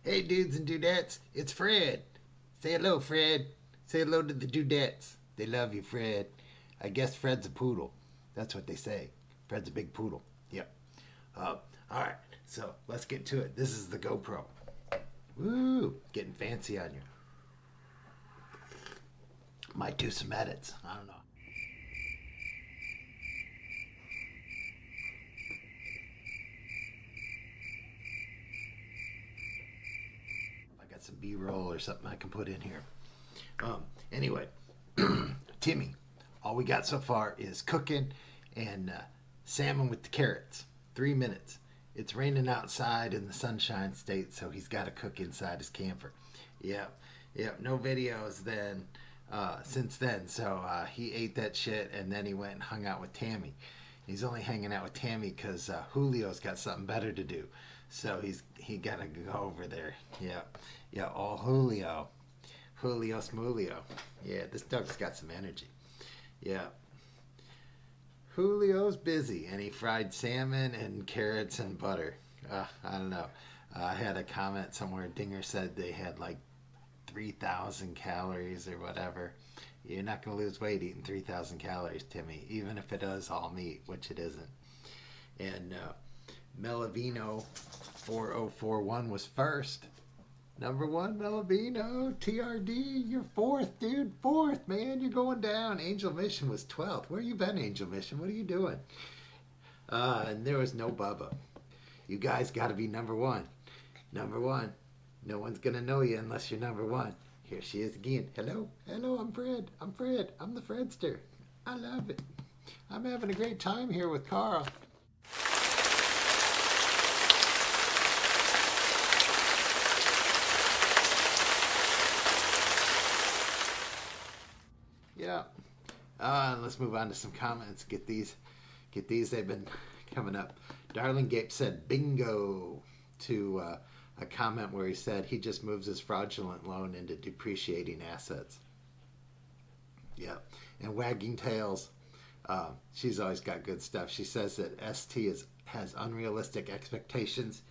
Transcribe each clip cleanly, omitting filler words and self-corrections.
Hey, dudes and dudettes, it's Fred. Say hello, Fred. Say hello to the dudettes. They love you, Fred. I guess Fred's a poodle. That's what they say. Fred's a big poodle. Yep. All right, so let's get to it. This is the GoPro. Woo! Getting fancy on you. Might do some edits. I don't know. I got some B-roll or something I can put in here. Anyway, Timmy, all we got so far is cooking and salmon with the carrots. 3 minutes. It's raining outside in the Sunshine State, so he's got to cook inside his camper. Yep, yep. No videos then since then. So he ate that shit, and then he went and hung out with Tammy. He's only hanging out with Tammy because Julio's got something better to do. So he got to go over there. Yep, yeah. Oh, Julio Smulio. Yeah, this dog's got some energy. Yeah. Julio's busy, and he fried salmon and carrots and butter. I don't know. I had a comment somewhere. Dinger said they had like 3,000 calories or whatever. You're not going to lose weight eating 3,000 calories, Timmy, even if it is all meat, which it isn't. And Melavino 4041 was first. Number one, Melavino, TRD, you're fourth, dude. Fourth, man. You're going down. Angel Mission was 12th. Where you been, Angel Mission? What are you doing? And there was no Bubba. You guys got to be number one. Number one. No one's going to know you unless you're number one. Here she is again. Hello. Hello, I'm Fred. I'm Fred. I'm the Fredster. I love it. I'm having a great time here with Karl. Yeah. Let's move on to some comments. Get these. They've been coming up. Darling Gape said bingo to a comment where he said he just moves his fraudulent loan into depreciating assets. Yeah. And Wagging Tails, she's always got good stuff. She says that has unrealistic expectations.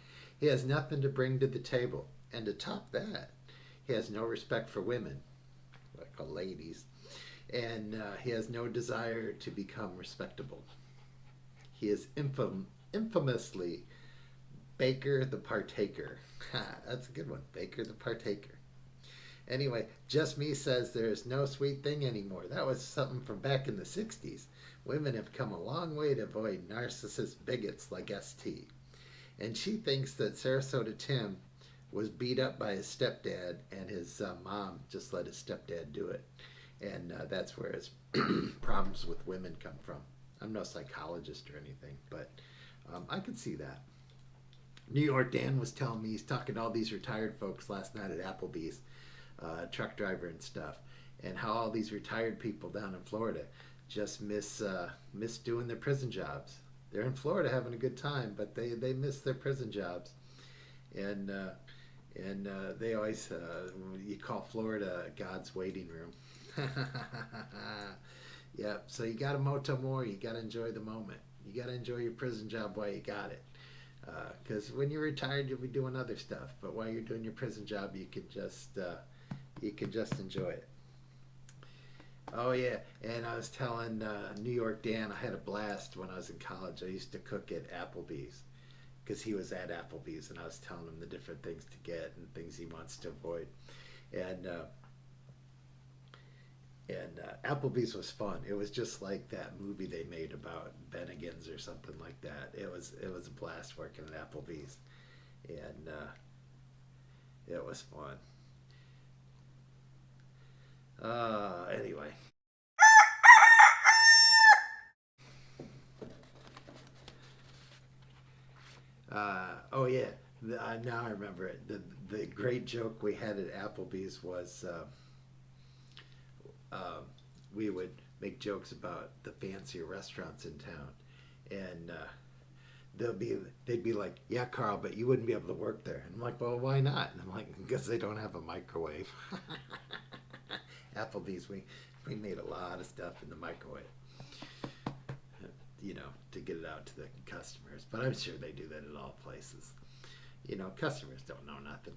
He has nothing to bring to the table. And to top that, he has no respect for women, what I call ladies. And he has no desire to become respectable. He is infamously Baker the Partaker. That's a good one. Baker the Partaker. Anyway, Just Me says there is no sweet thing anymore. That was something from back in the 60s. Women have come a long way to avoid narcissist bigots like ST. And she thinks that Sarasota Tim was beat up by his stepdad, and his mom just let his stepdad do it. And that's where his problems with women come from. I'm no psychologist or anything, but I could see that. New York Dan was telling me he's talking to all these retired folks last night at Applebee's, truck driver and stuff, and how all these retired people down in Florida just miss doing their prison jobs. They're in Florida having a good time, but they miss their prison jobs, and they always you call Florida God's waiting room. Yep. So you got to moto more. You got to enjoy the moment. You got to enjoy your prison job while you got it. Because when you're retired, you'll be doing other stuff. But while you're doing your prison job, you can just enjoy it. Oh yeah. And I was telling New York Dan, I had a blast when I was in college. I used to cook at Applebee's because he was at Applebee's, and I was telling him the different things to get and things he wants to avoid. And Applebee's was fun. It was just like that movie they made about Bennigan's or something like that. It was a blast working at Applebee's, and it was fun. Anyway. Oh yeah. Now I remember it. The great joke we had at Applebee's was. We would make jokes about the fancier restaurants in town, and they'd be like, "Yeah, Karl, but you wouldn't be able to work there." And I'm like, "Well, why not?" And I'm like, "Because they don't have a microwave." Applebee's, we made a lot of stuff in the microwave, to get it out to the customers. But I'm sure they do that at all places. Customers don't know nothing.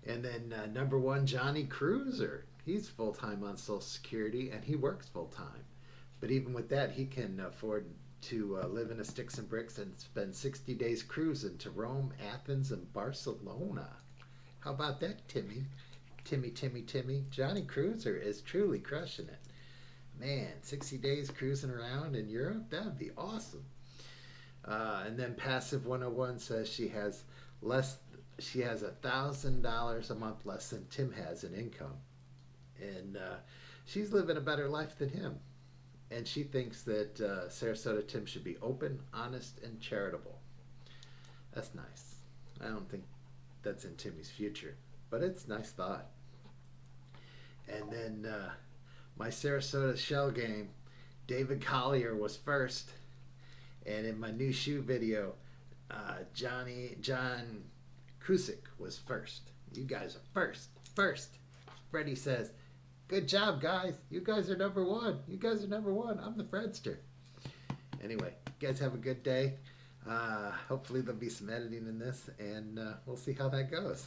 And then number one, Johnny Cruiser. He's full time on Social Security and he works full time. But even with that, he can afford to live in a sticks and bricks and spend 60 days cruising to Rome, Athens, and Barcelona. How about that, Timmy? Timmy. Johnny Cruiser is truly crushing it. Man, 60 days cruising around in Europe? That would be awesome. And then Passive 101 says she has $1,000 a month less than Tim has in income. And she's living a better life than him. And she thinks that Sarasota Tim should be open, honest, and charitable. That's nice. I don't think that's in Timmy's future, but it's a nice thought. And then my Sarasota shell game, David Collier was first. And in my new shoe video, John Cusick was first. You guys are first. Freddie says, good job, guys. You guys are number one. I'm the Fredster. Anyway, you guys have a good day. Hopefully there'll be some editing in this, and we'll see how that goes.